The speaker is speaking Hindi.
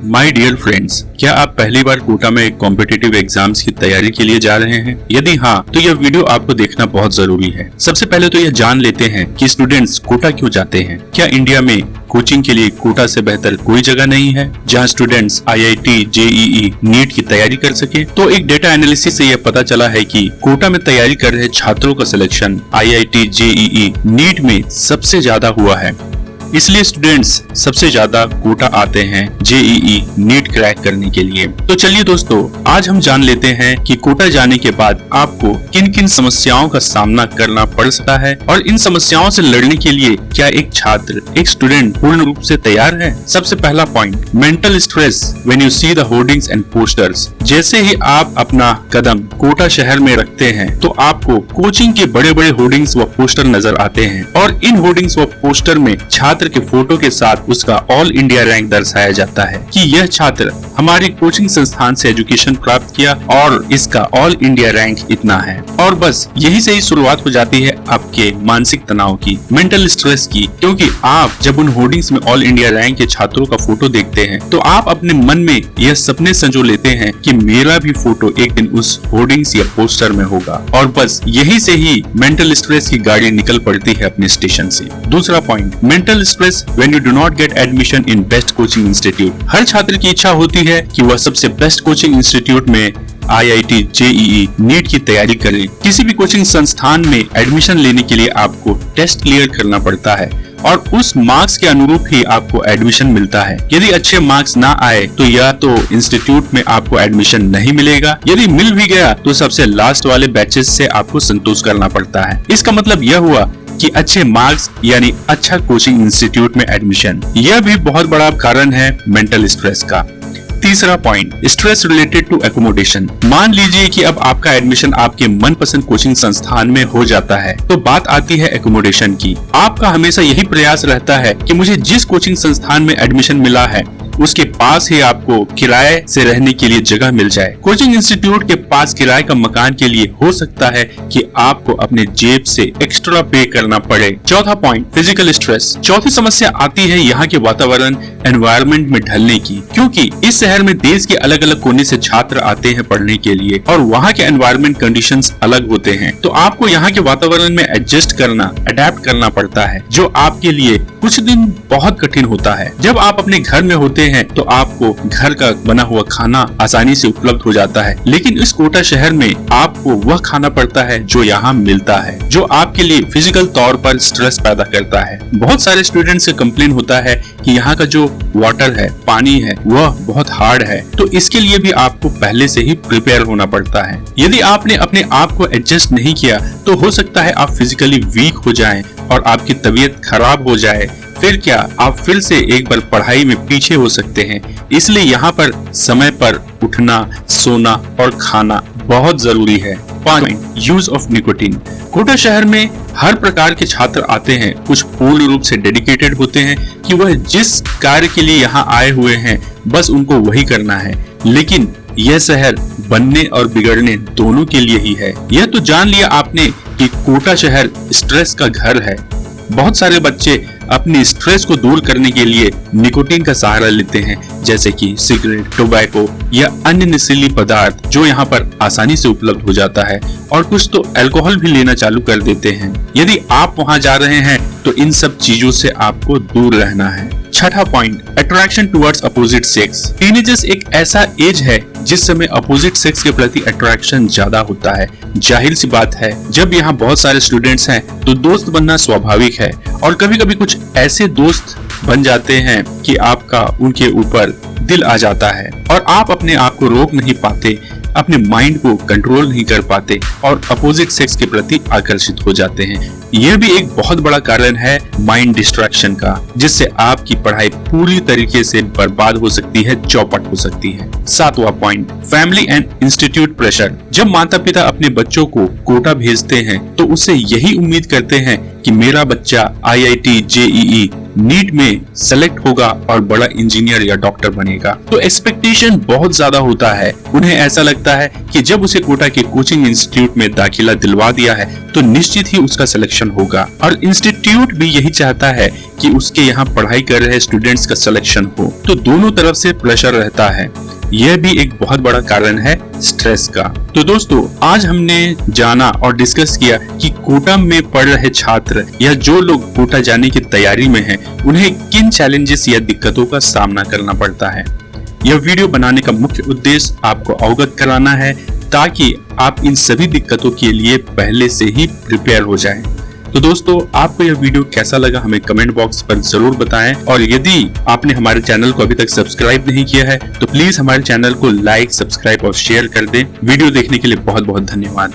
माय डियर फ्रेंड्स, क्या आप पहली बार कोटा में कॉम्पिटिटिव एग्जाम्स की तैयारी के लिए जा रहे हैं? यदि हाँ, तो यह वीडियो आपको देखना बहुत जरूरी है। सबसे पहले तो यह जान लेते हैं कि स्टूडेंट्स कोटा क्यों जाते हैं। क्या इंडिया में कोचिंग के लिए कोटा से बेहतर कोई जगह नहीं है जहां स्टूडेंट्स आईआईटी, जेईई, नीट की तैयारी कर सके? तो एक डेटा एनालिसिस से यह पता चला है कि कोटा में तैयारी कर रहे छात्रों का सिलेक्शन आईआईटी, जेईई, नीट में सबसे ज्यादा हुआ है। इसलिए स्टूडेंट्स सबसे ज्यादा कोटा आते हैं जेईई, नीट क्रैक करने के लिए। तो चलिए दोस्तों, आज हम जान लेते हैं कि कोटा जाने के बाद आपको किन किन समस्याओं का सामना करना पड़ सकता है और इन समस्याओं से लड़ने के लिए क्या एक छात्र, एक स्टूडेंट पूर्ण रूप से तैयार है। सबसे पहला point, mental stress when you see the hoardings and posters. जैसे ही आप अपना कदम कोटा शहर में रखते हैं तो आपको कोचिंग के बड़े बड़े होर्डिंग्स व पोस्टर नजर आते हैं और इन होर्डिंग्स व पोस्टर में छात्र के फोटो के साथ उसका ऑल इंडिया रैंक दर्शाया जाता है कि यह छात्र हमारी कोचिंग संस्थान से एजुकेशन प्राप्त किया और इसका ऑल इंडिया रैंक इतना है। और बस यही से ही शुरुआत हो जाती है आपके मानसिक तनाव की, मेंटल स्ट्रेस की, क्योंकि आप जब उन होर्डिंग्स में ऑल इंडिया रैंक के छात्रों का फोटो देखते हैं तो आप अपने मन में यह सपने संजो लेते हैं कि मेरा भी फोटो एक दिन उस होर्डिंग्स या पोस्टर में होगा और बस यही से ही मेंटल स्ट्रेस की गाड़ी निकल पड़ती है अपने स्टेशन से। दूसरा point, mental stress when you do not get admission in best coaching institute. हर छात्र की इच्छा होती है कि वह सबसे बेस्ट कोचिंग इंस्टीट्यूट में आईआईटी, जेईई, नीट की तैयारी करें। किसी भी कोचिंग संस्थान में एडमिशन लेने के लिए आपको टेस्ट क्लियर करना पड़ता है और उस मार्क्स के अनुरूप ही आपको एडमिशन मिलता है। यदि अच्छे मार्क्स ना आए तो या तो इंस्टीट्यूट में आपको एडमिशन नहीं मिलेगा, यदि मिल भी गया तो सबसे लास्ट वाले बैचेस से आपको संतोष करना पड़ता है। इसका मतलब यह हुआ कि अच्छे मार्क्स यानी अच्छा कोचिंग इंस्टीट्यूट में एडमिशन, यह भी बहुत बड़ा कारण है मेंटल स्ट्रेस का। तीसरा point, stress related to accommodation. मान लीजिए कि अब आपका एडमिशन आपके मनपसंद कोचिंग संस्थान में हो जाता है तो बात आती है एकोमोडेशन की। आपका हमेशा यही प्रयास रहता है कि मुझे जिस कोचिंग संस्थान में एडमिशन मिला है उसके पास ही आपको किराए से रहने के लिए जगह मिल जाए। कोचिंग इंस्टीट्यूट के पास किराए का मकान के लिए हो सकता है कि आपको अपने जेब से एक्स्ट्रा पे करना पड़े। चौथा पॉइंट, फिजिकल स्ट्रेस। चौथी समस्या आती है यहाँ के वातावरण, एनवायरनमेंट में ढलने की, क्योंकि इस शहर में देश के अलग अलग कोने से छात्र आते हैं पढ़ने के लिए और वहाँ के एनवायरनमेंट कंडीशंस अलग होते हैं। तो आपको यहाँ के वातावरण में एडजस्ट करना, अडेप्ट करना पड़ता है, जो आपके लिए कुछ दिन बहुत कठिन होता है। जब आप अपने घर में होते हैं तो आपको घर का बना हुआ खाना आसानी से उपलब्ध हो जाता है, लेकिन इस कोटा शहर में आपको वह खाना पड़ता है जो यहाँ मिलता है, जो आपके लिए फिजिकल तौर पर स्ट्रेस पैदा करता है। बहुत सारे स्टूडेंट्स से कंप्लेन होता है कि यहाँ का जो वाटर है, पानी है, वह बहुत हार्ड है, तो इसके लिए भी आपको पहले से ही प्रिपेयर होना पड़ता है। यदि आपने अपने आप को एडजस्ट नहीं किया तो हो सकता है आप फिजिकली वीक हो जाएं और आपकी तबीयत खराब हो जाए। फिर क्या, आप फिर से एक बार पढ़ाई में पीछे हो सकते हैं। इसलिए यहाँ पर समय पर उठना, सोना और खाना बहुत जरूरी है। Use of nicotine. कोटा शहर में हर प्रकार के छात्र आते हैं। कुछ पूर्ण रूप से डेडिकेटेड होते हैं कि वह जिस कार्य के लिए यहाँ आए हुए हैं बस उनको वही करना है, लेकिन यह शहर बनने और बिगड़ने दोनों के लिए ही है। यह तो जान लिया आपने कि कोटा शहर स्ट्रेस का घर है। बहुत सारे बच्चे अपनी स्ट्रेस को दूर करने के लिए निकोटीन का सहारा लेते हैं, जैसे कि सिगरेट, टोबैको या अन्य नशीली पदार्थ जो यहाँ पर आसानी से उपलब्ध हो जाता है, और कुछ तो अल्कोहल भी लेना चालू कर देते हैं। यदि आप वहाँ जा रहे हैं तो इन सब चीजों से आपको दूर रहना है। छठा point, attraction towards opposite sex. Teenagers एक ऐसा एज है जिस समय अपोजिट सेक्स के प्रति अट्रैक्शन ज्यादा होता है। जाहिर सी बात है, जब यहाँ बहुत सारे स्टूडेंट्स हैं तो दोस्त बनना स्वाभाविक है और कभी कभी कुछ ऐसे दोस्त बन जाते हैं कि आपका उनके ऊपर दिल आ जाता है और आप अपने आप को रोक नहीं पाते, अपने माइंड को कंट्रोल नहीं कर पाते और अपोजिट सेक्स के प्रति आकर्षित हो जाते हैं। यह भी एक बहुत बड़ा कारण है माइंड डिस्ट्रैक्शन का, जिससे आपकी पढ़ाई पूरी तरीके से बर्बाद हो सकती है, चौपट हो सकती है। सातवां point, family and institute pressure. जब माता पिता अपने बच्चों को कोटा भेजते हैं तो उससे यही उम्मीद करते हैं कि मेरा बच्चा आईआईटी, जेईई, नीट में सेलेक्ट होगा और बड़ा इंजीनियर या डॉक्टर बनेगा। तो एक्सपेक्टेशन बहुत ज्यादा होता है। उन्हें ऐसा लगता है कि जब उसे कोटा के कोचिंग इंस्टीट्यूट में दाखिला दिलवा दिया है तो निश्चित ही उसका सिलेक्शन होगा, और इंस्टीट्यूट भी यही चाहता है कि उसके यहाँ पढ़ाई कर रहे स्टूडेंट्स का सिलेक्शन हो। तो दोनों तरफ से प्रेशर रहता है। यह भी एक बहुत बड़ा कारण है स्ट्रेस का। तो दोस्तों, आज हमने जाना और डिस्कस किया कि कोटा में पढ़ रहे छात्र या जो लोग कोटा जाने की तैयारी में हैं, उन्हें किन चैलेंजेस या दिक्कतों का सामना करना पड़ता है। यह वीडियो बनाने का मुख्य उद्देश्य आपको अवगत कराना है ताकि आप इन सभी दिक्कतों के लिए पहले से ही प्रिपेयर हो जाएं। तो दोस्तों, आपको यह वीडियो कैसा लगा हमें कमेंट बॉक्स पर जरूर बताएं, और यदि आपने हमारे चैनल को अभी तक सब्सक्राइब नहीं किया है तो प्लीज हमारे चैनल को लाइक, सब्सक्राइब और शेयर कर दें। वीडियो देखने के लिए बहुत बहुत धन्यवाद।